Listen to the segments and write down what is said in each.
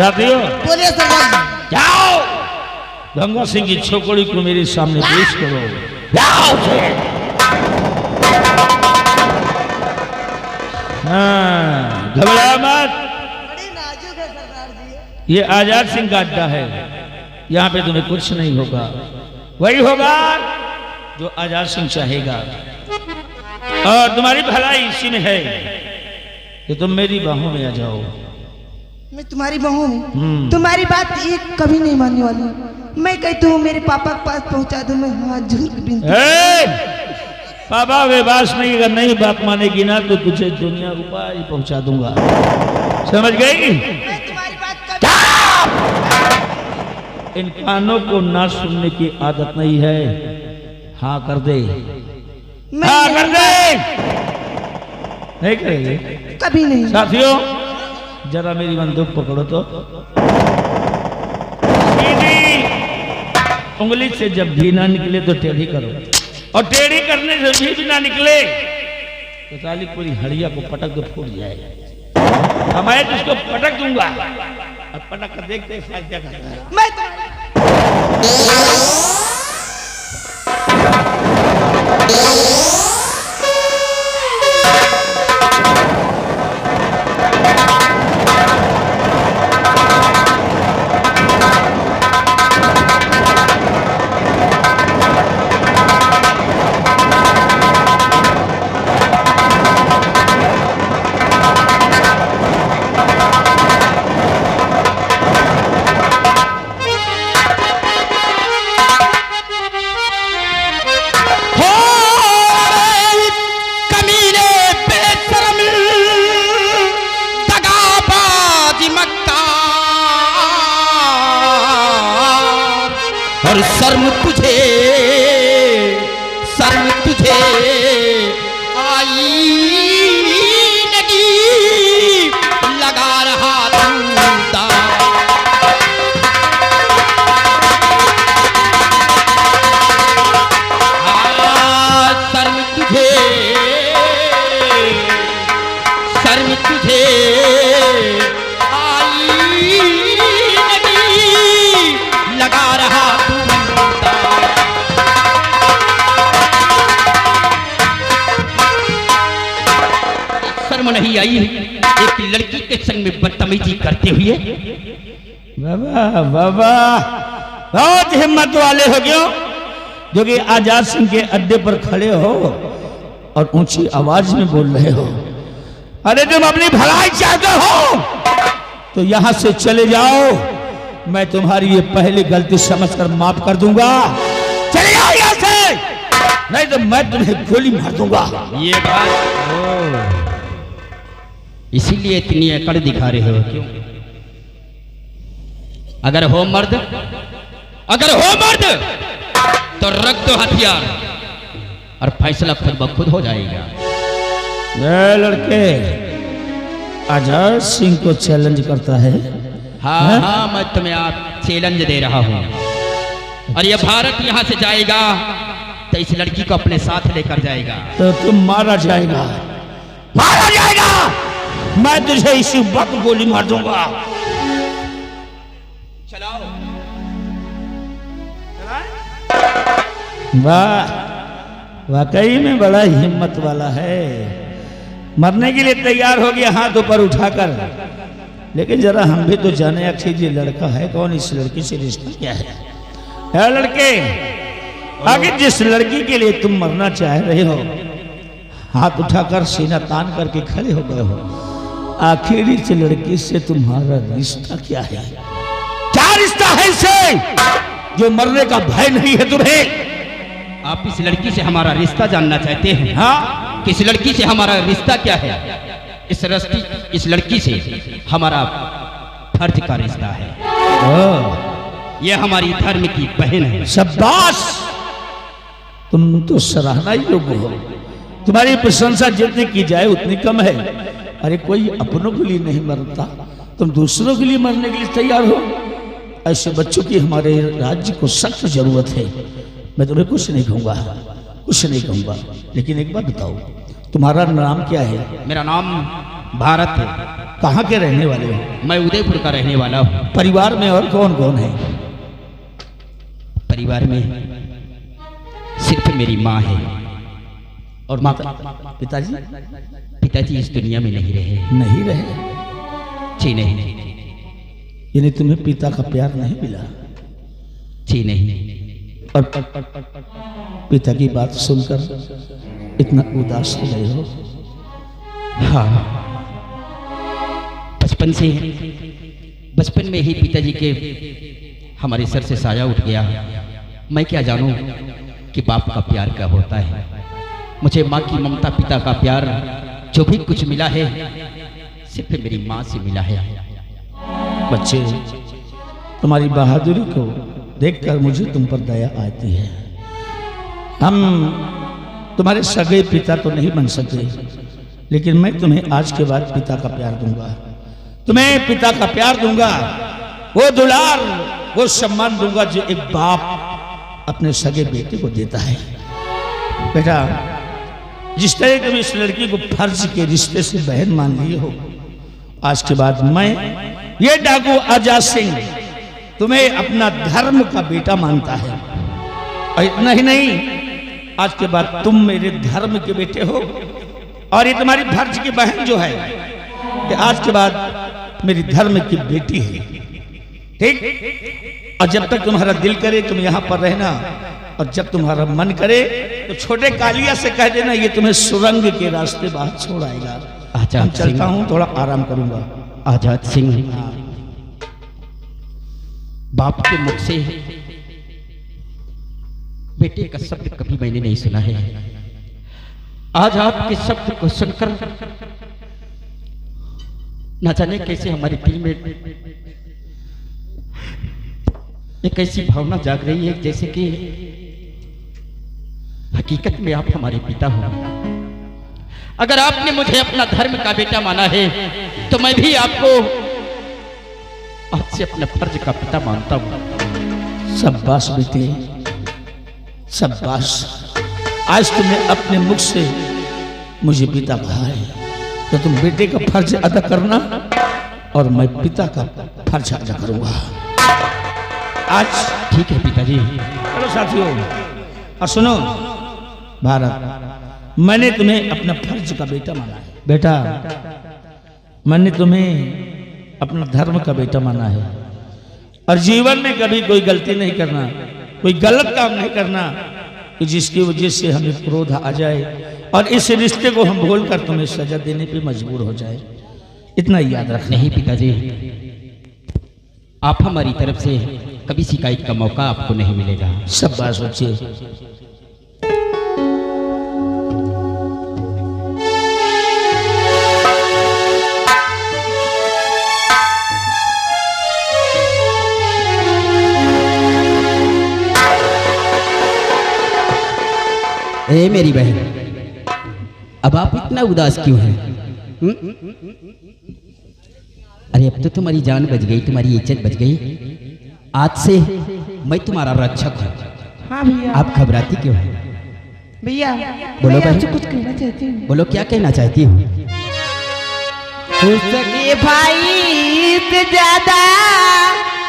साथियों बोलिए सरदार जी। जाओ गंगा सिंह की छोकरी को मेरे सामने पेश करो। जाओ हाँ, घबरा मत। बड़ी नाजुक है सरदार जी। ये आजाद सिंह का अड्डा है, यहाँ पे तुम्हें कुछ नहीं होगा। वही होगा जो आजाद सिंह चाहेगा, और तुम्हारी भलाई इसी में है कि तुम मेरी बाहों में आ जाओ। मैं तुम्हारी बहू हूँ, तुम्हारी बात एक कभी नहीं मानने वाली। मैं कहती हूँ मेरे पापा के पास पहुँचा दो, मैं हाथ जोड़ के विनती। पापा वे बात नहीं, अगर नहीं बात मानेगी ना तो तुझे दुनिया को पार ही पहुंचा दूंगा, समझ गई? मैं तुम्हारी बात कभी... इन कानों को ना सुनने की आदत नहीं है। हाँ कर दे, हाँ कर दे। नहीं करेंगे कभी नहीं। साथियों जरा मेरी बंदूक पकड़ो तो। उंगली से जब भी ना निकले तो टेढ़ी करो, और टेढ़ी करने से भी ना निकले तो साली पूरी हड़िया को पटक के फूट जाएगा। मैं तो उसको पटक दूंगा, और पटक कर देखते क्या करता है। मैं और शर्म तुझे आई लगी, लगा रहा तूता। शर्म तुझे आई लगी, लगा रहा नहीं आई एक लड़की के संग में बदतमीजी करते हुए। बाबा बाबा बहुत हिम्मत वाले हो गयो, जो कि आजाद सिंह के अड्डे पर खड़े हो और ऊंची आवाज में बोल रहे हो। अरे तुम अपनी भलाई चाहते हो तो यहां से चले जाओ, मैं तुम्हारी ये पहली गलती समझकर माफ कर दूंगा। चले जाओ यहां से, नहीं तो मैं तुम्हें गोली मार दूंगा। ये बात इसीलिए इतनी अकड़ दिखा रहे हो क्यों? अगर हो मर्द तो रख दो हथियार और फैसला खुद ब खुद हो जाएगा। लड़के आजाद सिंह को चैलेंज करता है। हाँ हाँ मैं तुम्हें आप चैलेंज दे रहा हूं, और ये भारत यहां से जाएगा तो इस लड़की को अपने साथ लेकर जाएगा। तो तुम मारा जाएगा। मैं तुझे इसी वक्त गोली मार दूंगा। चलाओ। वाह, वाकई में बड़ा हिम्मत वाला है। मरने के लिए तैयार हो गया हाथ ऊपर उठाकर। लेकिन जरा हम भी तो जाने आखिर ये लड़का है कौन, इस लड़की से रिश्ता क्या है? लड़के आगे जिस लड़की के लिए तुम मरना चाह रहे हो, हाथ उठाकर सीना तान करके खड़े हो गए हो, आखिर इस लड़की से तुम्हारा रिश्ता क्या है? क्या रिश्ता है इससे जो मरने का भय नहीं है तुम्हें? आप इस लड़की से हमारा रिश्ता जानना चाहते हैं? हाँ, किस लड़की से हमारा रिश्ता क्या है? इस लड़की से हमारा फर्ज का रिश्ता है। यह हमारी धर्म की बहन है। शाबाश, तुम तो सराहना योग्य हो। तुम्हारी प्रशंसा जितनी की जाए उतनी कम है। अरे कोई अपनों के लिए नहीं मरता, तुम दूसरों के लिए मरने के लिए तैयार हो। ऐसे बच्चों की हमारे राज्य को सख्त जरूरत है। मैं तुम्हें कुछ नहीं कहूंगा, लेकिन एक बात बताओ, तुम्हारा नाम क्या है? मेरा नाम भारत है। कहाँ के रहने वाले हो? मैं उदयपुर का रहने वाला हूँ। परिवार में और कौन कौन है? परिवार में सिर्फ मेरी माँ है। और पिताजी? पिताजी इस दुनिया में नहीं रहे। नहीं रहे? जी नहीं। यानी तुम्हें पिता का प्यार नहीं मिला? जी नहीं। और पिता की बात सुनकर इतना उदास हो गए हो? हाँ, बचपन में ही पिताजी के हमारे सर से साया उठ गया। मैं क्या जानूं कि बाप का प्यार क्या होता है। मुझे माँ की ममता, पिता का प्यार जो भी कुछ मिला है सिर्फ मेरी माँ से मिला है। बच्चे, तुम्हारी बहादुरी को देखकर मुझे तुम पर दया आती है। हम तुम्हारे सगे पिता तो नहीं बन सकते, लेकिन मैं तुम्हें आज के बाद पिता का प्यार दूंगा। तुम्हें पिता का प्यार दूंगा, वो दुलार, वो सम्मान दूंगा जो एक बाप अपने सगे बेटे को देता है। बेटा, जिस तरह तुम इस लड़की को फर्ज के रिश्ते से बहन मान लिए हो, आज के बाद मैं ये डाकू आजाद सिंह तुम्हें अपना धर्म का बेटा मानता है। और इतना ही नहीं, आज के बाद तुम मेरे धर्म के बेटे हो और ये तुम्हारी फर्ज की बहन जो है कि आज के बाद मेरी धर्म की बेटी है। ठीक? और जब तक तुम्हारा दिल करे तुम यहाँ पर रहना, और जब तुम्हारा मन करे तो छोटे कालिया से कह देना ये तुम्हें सुरंग के रास्ते बाहर छोड़ आएगा। आजाद हम चलता हूँ, थोड़ा आराम करूंगा। आजाद सिंह, बाप के मुख से बेटे का शब्द कभी मैंने नहीं सुना है। आज आपके शब्द को सुनकर न जाने कैसे हमारे दिल में एक ऐसी भावना जाग रही है जैसे कि हकीकत में आप हमारे पिता हो। अगर आपने मुझे अपना धर्म का बेटा माना है तो मैं भी आपको आज से अपने फर्ज का पिता मानता हूं। शाबाश बेटे, शाबाश। आज तुमने अपने मुख से मुझे पिता कहा है, तो तुम बेटे का फर्ज अदा करना और मैं पिता का फर्ज अदा करूंगा आज। ठीक है पिताजी। चलो साथियों, और सुनो भारत, मैंने तुम्हें अपना फर्ज का बेटा माना है। बेटा, मैंने तुम्हें अपना धर्म का बेटा माना है, और जीवन में कभी कोई गलती नहीं करना, कोई गलत काम नहीं करना कि जिसकी वजह से हमें क्रोध आ जाए और इस रिश्ते को हम भूलकर तुम्हें सजा देने पे मजबूर हो जाए। इतना याद रखना। नहीं पिताजी, आप हमारी तरफ से कभी शिकायत का मौका आपको नहीं मिलेगा। शाबाश बच्चे। ए मेरी बहन, अब आप इतना उदास क्यों हैं? अरे अब तो तुम्हारी जान बच गई, तुम्हारी इज्जत बच गई। आज से मैं तुम्हारा रक्षक हूँ। हाँ भैया। आप घबराती क्यों हैं? भैया, बोलो मैं बहन। आपसे कुछ कहना चाहती हूँ। बोलो, क्या कहना चाहती हो? सके भाई से ज्यादा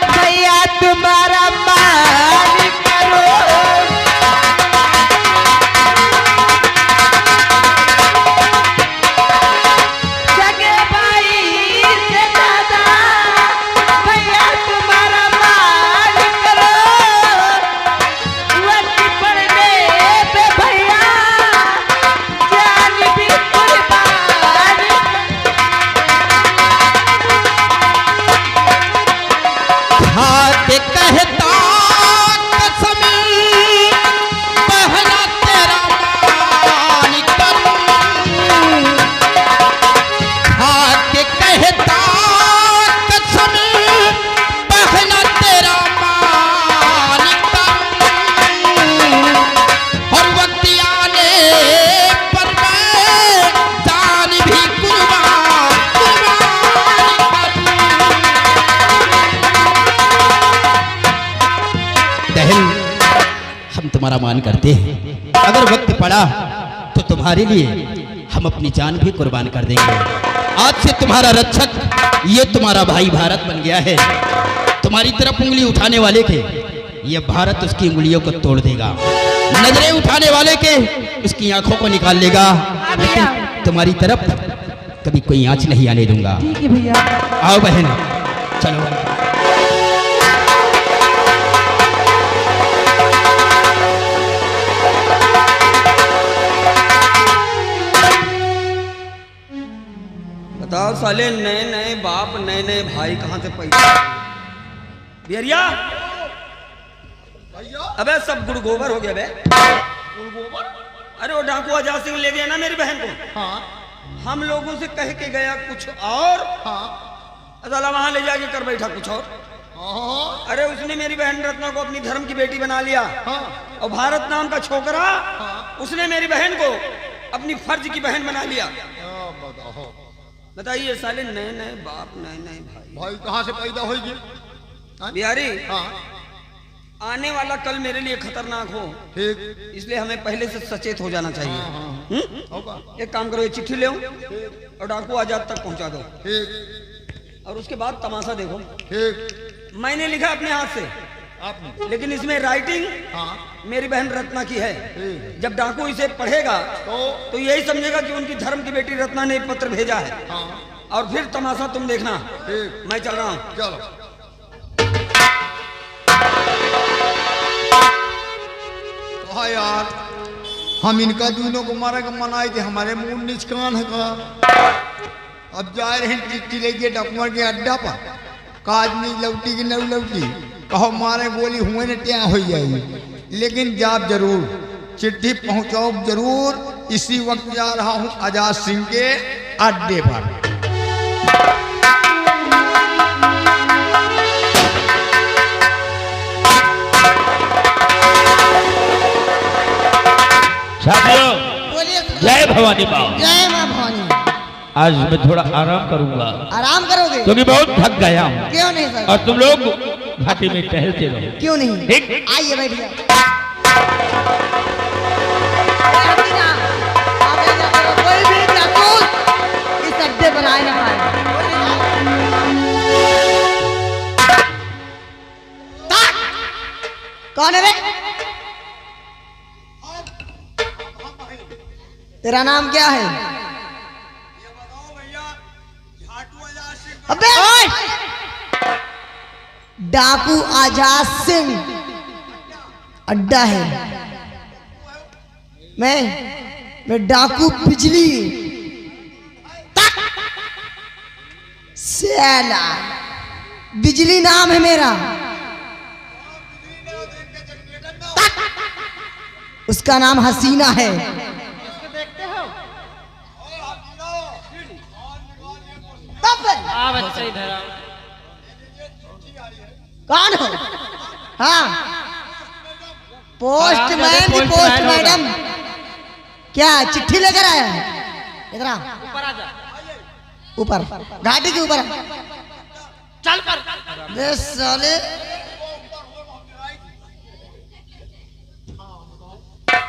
भैया तुम्हारा मान करो। सके भाई से ज्यादा भैया तुम्हारा मान करो। वक्त पड़ने पे भैया जान भी कुर्बान। हाथ कहता कसम पहला तेरा मान करूं। हाथ कहता कसम पहला तेरा मान करूं। और वक्त आने पर मैं जान भी कुर्बान करूं। बहन, हम तुम्हारा मान करते हैं। अगर वक्त पड़ा तो तुम्हारे लिए हम अपनी जान भी कुर्बान कर देंगे। आज से तुम्हारा रक्षक ये तुम्हारा भाई भारत बन गया है। तुम्हारी तरफ उंगली उठाने वाले के ये भारत उसकी उंगलियों को तोड़ देगा, नजरें उठाने वाले के उसकी आंखों को निकाल लेगा। लेकिन तुम्हारी तरफ कभी कोई आंच नहीं आने दूंगा। ठीक है भैया। आओ बहन, चलो। बताओ साले, नए नए बाप नए नए भाई कहाँ से पैदा? बिहरिया, अबे सब गुड़ गोबर हो गया बे। अरे वो डाकू आजाद सिंह ले गया ना मेरी बहन को। हाँ। हम लोगों से कह के गया कुछ और। हाँ। अदाला वहां ले जाके कर बैठा कुछ और। हाँ। अरे उसने मेरी बहन रत्ना को अपनी धर्म की बेटी बना लिया। हाँ। और भारत नाम का छोकरा, हाँ, उसने मेरी बहन को अपनी फर्ज की बहन बना लिया। बताइए साले, नए नए बाप नए नए भाई। भाई कहाँ से पैदा होगी? बिहारी, हाँ। आने वाला कल मेरे लिए खतरनाक हो, ठीक, इसलिए हमें पहले से सचेत हो जाना चाहिए। हाँ। एक काम करो, ये चिट्ठी ले और डाकू आजाद तक पहुंचा दो। ठीक। और उसके बाद तमाशा देखो। ठीक। मैंने लिखा अपने हाथ से, आपने? लेकिन इसमें राइटिंग, हाँ, मेरी बहन रत्ना की है। जब डाकू इसे पढ़ेगा तो यही समझेगा कि उनकी धर्म की बेटी रत्ना ने पत्र भेजा है। हाँ। और फिर तमाशा तुम देखना। ठीक। मैं चल रहा हूँ। चलो। हाँ यार, हम इनका दोनों को मारे का मनाए थे, हमारे मुंह निचकान है का। अब जा रहे हैं चिट्ठी लेके डॉक्यूमेंट के अड्डा पर, काज नहीं लौटी की नहीं लौटी, कहो मारे गोली हुए न क्या हो जाएगी। लेकिन जाप जरूर, चिट्ठी पहुंचाओ जरूर। इसी वक्त जा रहा हूं आजाद सिंह के अड्डे पर। साथियों, जय भवानी माँ। जय माँ भवानी। आज मैं थोड़ा आराम करूंगा। आराम करोगे? क्योंकि बहुत थक गया हूँ। क्यों नहीं सर? और तुम लोग घाटी में टहलते रहो। क्यों नहीं? ठीक, आइए बैठिए। कोई भी जासूस इस अड्डे पर आए ना पाए। कौन है रे? तेरा नाम क्या है? अबे ओए! डाकू आजाद सिंह अड्डा है। मैं डाकू बिजली सेला, बिजली नाम है मेरा। उसका नाम हसीना है। कौन हो? हाँ, पोस्टमैन की पोस्ट मैडम। क्या चिट्ठी लेकर आया है? इधर आ, ऊपर घाटी के ऊपर चल पर। साले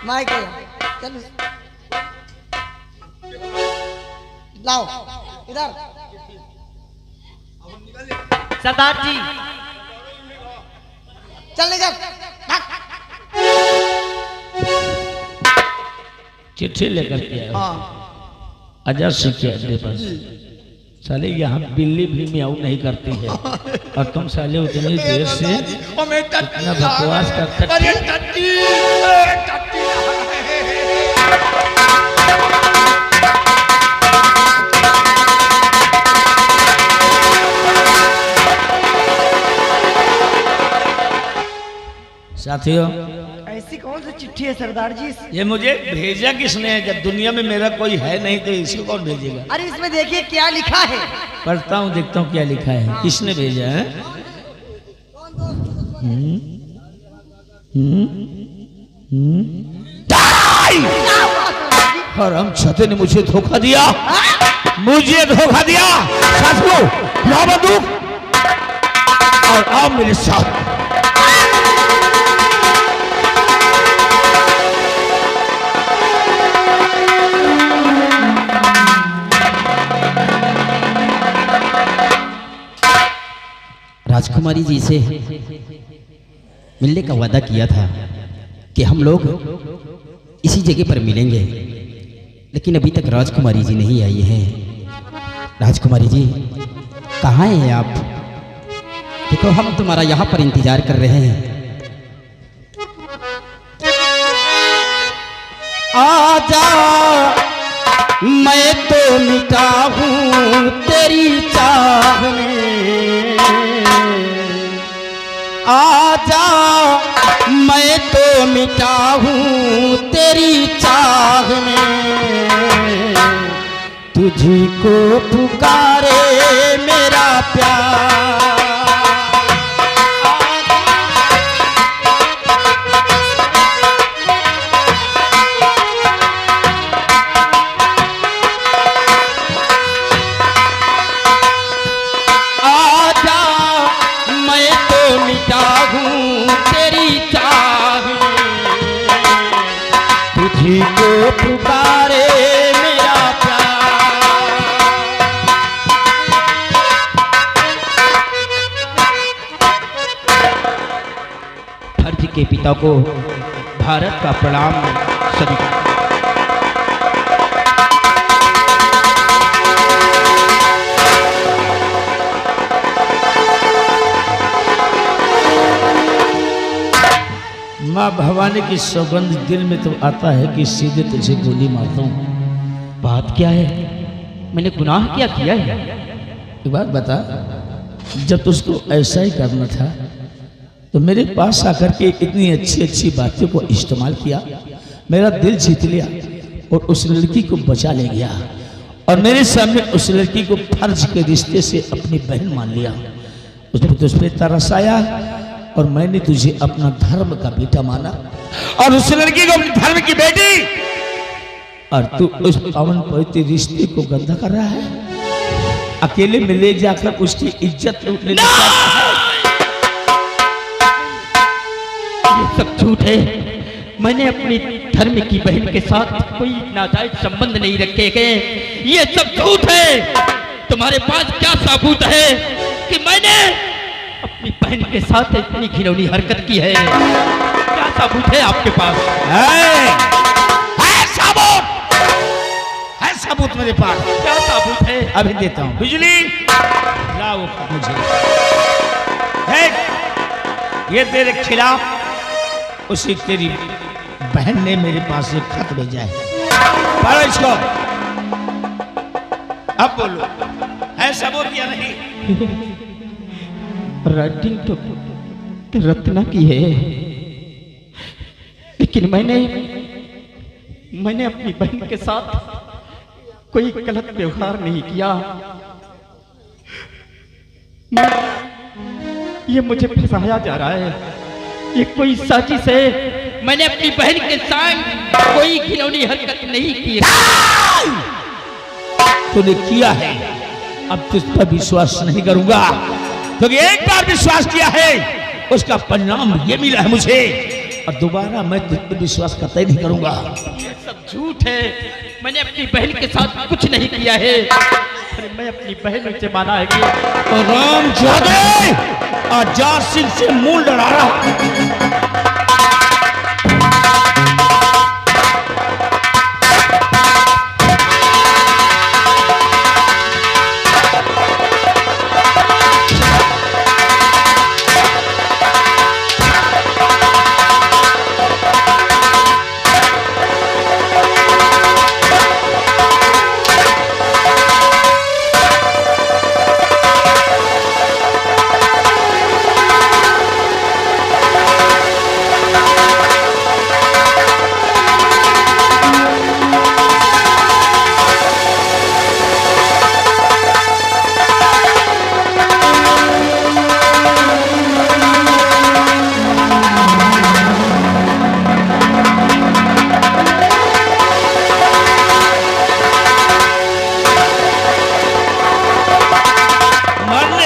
माइक चल, लाओ इधर। सरदार जी, चल निकल। चिट्ठी लेकर के आए। हाँ। आजाद सिंह के अड्डे पर। साले यहाँ बिल्ली भी म्याऊ नहीं करती है, और तुम साले उतनी देर से इतना बकवास करते। साथियों, ऐसी कौन सी चिट्ठी है सरदार जी? ये मुझे भेजा किसने है? जब दुनिया में मेरा कोई है नहीं तो इसको कौन भेजेगा? अरे इसमें देखिए क्या लिखा है। पढ़ता हूँ, देखता हूँ क्या लिखा है। किसने भेजा है? और हम छते ने मुझे धोखा दिया, मुझे धोखा दिया। साथियों, लाओ बंदूक और आओ मेरे साथ। राजकुमारी जी से मिलने का वादा किया था कि हम लोग इसी जगह पर मिलेंगे, लेकिन अभी तक राजकुमारी जी नहीं आई हैं। राजकुमारी जी कहाँ हैं आप? देखो हम तुम्हारा यहाँ पर इंतजार कर रहे हैं। आजा मैं तो मिटा हूँ तेरी चाह में, आजा मैं तो मिटा हूँ तेरी चाह में, तुझी को पुकारे मेरा प्यार। तुझी को पुकारे मेरा प्यार। फर्ज के पिता को भारत का प्रणाम सभी। माँ भवानी की सौगंध दिल में तो आता है कि सीधे तुझे गोली मारता हूँ। बात क्या है? मैंने गुनाह क्या किया है? एक बात बता, जब तुझको ऐसा ही करना था तो मेरे पास आकर के इतनी अच्छी अच्छी बातों को इस्तेमाल किया, मेरा दिल जीत लिया और उस लड़की को बचा ले गया और मेरे सामने उस लड़की को फर्ज के रिश्ते से अपनी बहन मान लिया। उसने तुझ पे तरस आया और मैंने तुझे अपना धर्म का बेटा माना और उस लड़की को अपने धर्म की बेटी, और तू उस पावन पवित्र रिश्ते को गंदा कर रहा है। अकेले में ले जाकर उसकी इज्जत लूटने लगता है। ये सब झूठ है। मैंने अपनी धर्म की बहन के साथ कोई नाजायज संबंध नहीं रखे गए। ये सब झूठ है। तुम्हारे पास क्या सबूत है कि मैंने अपनी बहन के साथ इतनी घिनौनी हरकत की है? क्या सबूत है आपके पास? है सबूत, है सबूत मेरे पास। क्या सबूत है? अभी देता हूँ। बिजली लाओ मुझे। है ये तेरे खिलाफ उसी तेरी बहन ने मेरे पास एक खत भेजा है। पढ़ो इसको। अब बोलो, है सबूत या नहीं? राइटिंग तो रत्ना की है, लेकिन मैंने अपनी बहन के साथ कोई गलत व्यवहार नहीं किया। ये मुझे फंसाया जा रहा है। ये कोई साजिश है। मैंने अपनी बहन के साथ कोई घिनौनी हरकत नहीं की। तूने किया है, अब तुझ पर विश्वास नहीं करूंगा, क्योंकि एक बार विश्वास किया है उसका परिणाम ये मिला है मुझे, और दोबारा मैं तुझ पर विश्वास करता ही नहीं करूंगा। ये सब झूठ है। मैंने अपनी बहन के साथ कुछ नहीं किया है। अरे मैं अपनी बहन से माना है कि तो राम जादे और जाट सिंह से मुंह लड़ा रहा।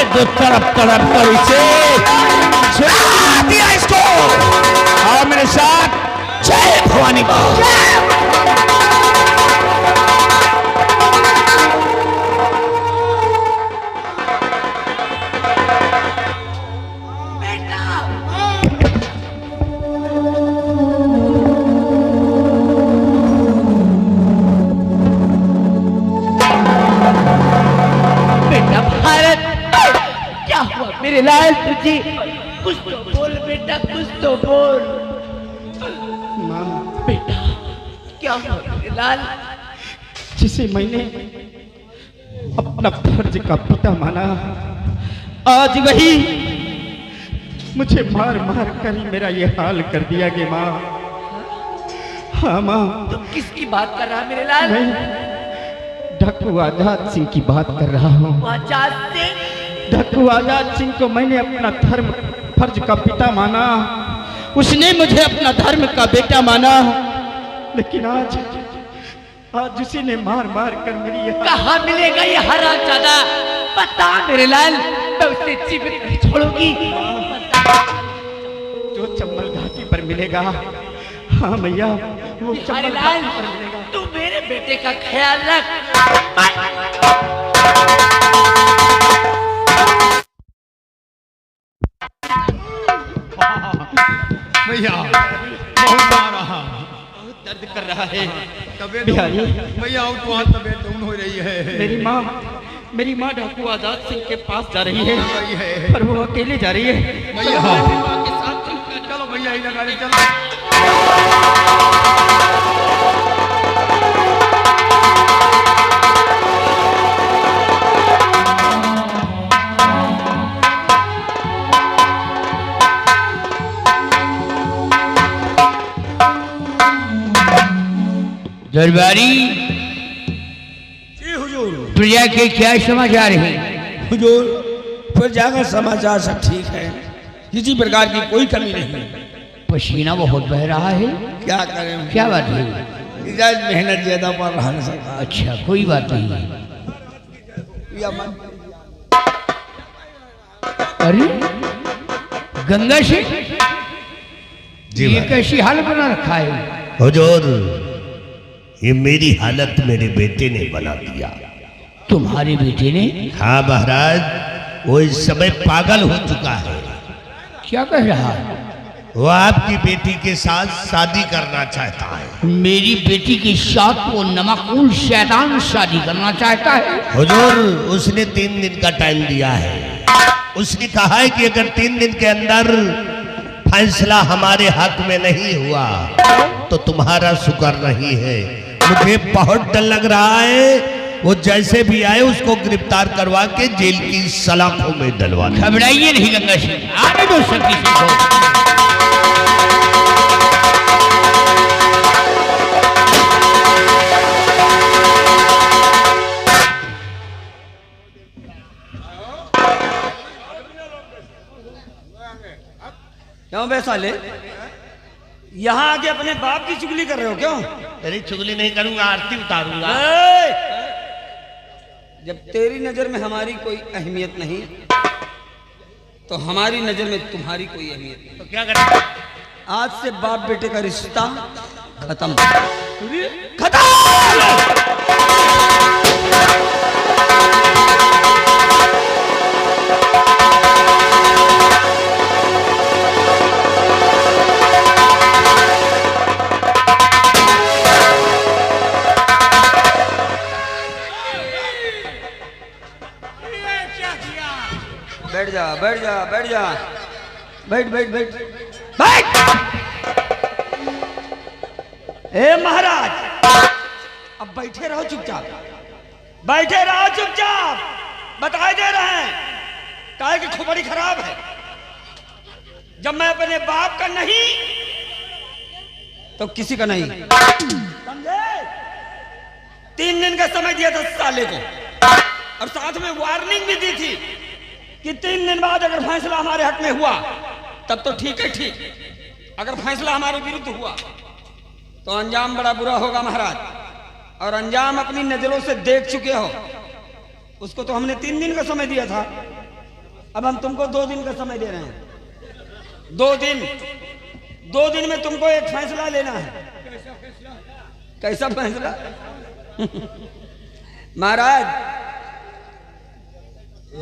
तो तड़प तड़प कर इसे सुना दिया इसको, और मेरे साथ जय भवानी का। जी कुछ तो बोल बेटा, कुछ तो बोल। माँ बेटा क्या हुआ मेरे लाल, जिसे मैंने अपना फर्ज का पिता माना, आज वही मुझे मार मार कर मेरा ये हाल कर दिया कि माँ। हाँ माँ। तुम किसकी बात कर रहा है मेरे लाल? मैं डाकू आजाद सिंह की बात कर रहा हूँ। आजाद सिंह? डाकू आजाद सिंह को मैंने अपना धर्म फर्ज का पिता माना, उसने मुझे अपना धर्म का बेटा माना, लेकिन आज उसी ने मार मार कर मेरी कहाँ मिलेगा ये हरामजादा? बता मेरे लाल, मैं उसे जीवित नहीं छोड़ूंगी। जो चंबल घाटी पर मिलेगा। हाँ भैया वो मेरे लाल, तू मेरे बेटे का ख्याल रख। भैया बहुत मारा, दर्द कर रहा है तबीयत बिहारी। भैया तुम्हारी तबीयत डाउन हो रही है। मेरी माँ डाकू आजाद सिंह के पास जा रही है, रही है। पर वो अकेले जा रही है। भैया माँ के साथ चलो भैया ही लगा ले, चलो। दरबारी जी हुजूर। प्रजा के क्या समाचार हैं? हुजूर प्रजा का समाचार सब ठीक है, किसी प्रकार की कोई कमी नहीं। पसीना बहुत बह रहा है, क्या करें, क्या बात है? इजाज मेहनत ज्यादा पड़ रहा है सरकार। अच्छा कोई बात नहीं। या मन अरे गंगा सिंह, जी ये महाराज। कैसी हाल बना रखा है? हुजूर ये मेरी हालत मेरे बेटे ने बना दिया। तुम्हारे बेटे ने? हाँ महाराज, वो इस समय पागल हो चुका है। क्या कह रहा है? वो आपकी बेटी के साथ शादी करना चाहता है। मेरी बेटी के साथ वो नमकूल शैतान शादी करना चाहता है? हुजूर उसने 3 दिन का टाइम दिया है। उसने कहा है कि अगर 3 दिन के अंदर फैसला हमारे हक में नहीं हुआ तो तुम्हारा शुक्र नहीं है। मुझे बहुत डर लग रहा है, वो जैसे भी आए उसको गिरफ्तार करवा के जेल की सलाखों में डलवा दो। घबराइए नहीं गंगा सिंह, आने दो सब किसी को। क्यों बे साले, यहाँ आके अपने बाप की चुगली कर रहे हो क्यों? तेरी चुगली नहीं करूंगा, आरती उतारूंगा। ए! जब तेरी नजर में हमारी कोई अहमियत नहीं तो हमारी नजर में तुम्हारी कोई अहमियत नहीं। तो क्या करें? आज से बाप बेटे का रिश्ता खत्म खत्म। बैठ जा बैठ जा बैठ जा, बैठ बैठ बैठ बैठ। ए महाराज, अब बैठे रहो चुपचाप, बैठे रहो चुपचाप। बताए दे रहे हैं काहे की खोपड़ी खराब है। जब मैं अपने बाप का नहीं तो किसी का नहीं, समझे? 3 दिन का समय दिया था साले को और साथ में वार्निंग भी दी थी कि 3 दिन बाद अगर फैसला हमारे हक में हुआ तब तो ठीक है ठीक, अगर फैसला हमारे विरुद्ध हुआ तो अंजाम बड़ा बुरा होगा महाराज। और अंजाम अपनी नजरों से देख चुके हो। उसको तो हमने 3 दिन का समय दिया था, अब हम तुमको 2 दिन का समय दे रहे हैं। 2 दिन में तुमको एक फैसला लेना है। कैसा फैसला? महाराज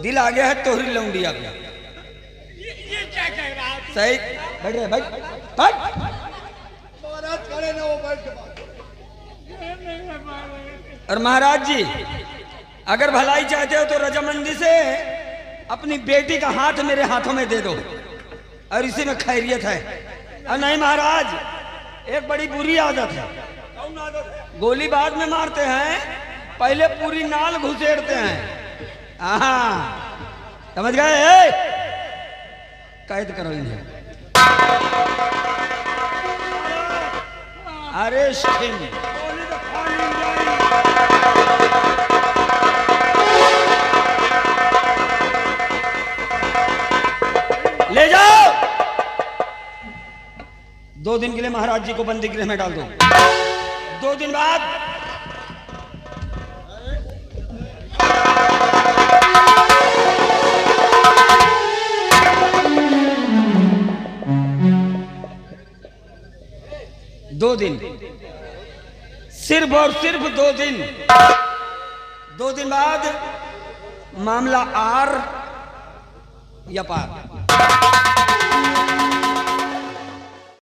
दिल आ गया है तोहरी लौंडिया पे। ये क्या कह रहा है? सही बैठ रहे, बैठ बैठ। महाराज खड़े ना, वो बैठ के और महाराज जी अगर भलाई चाहते हो तो रजामंदी से अपनी बेटी का हाथ मेरे हाथों में दे दो और इसी में खैरियत है। और नहीं महाराज, एक बड़ी बुरी आदत है। गोली बाद में मारते हैं, पहले पूरी नाल घुसेड़ते हैं। समझ गए? कैद करो इन्हें। Arrest him. ले जाओ। 2 दिन के लिए महाराज जी को बंदी गृह में डाल दो। 2 दिन बाद सिर्फ और सिर्फ 2 दिन। 2 दिन बाद मामला आर या पार।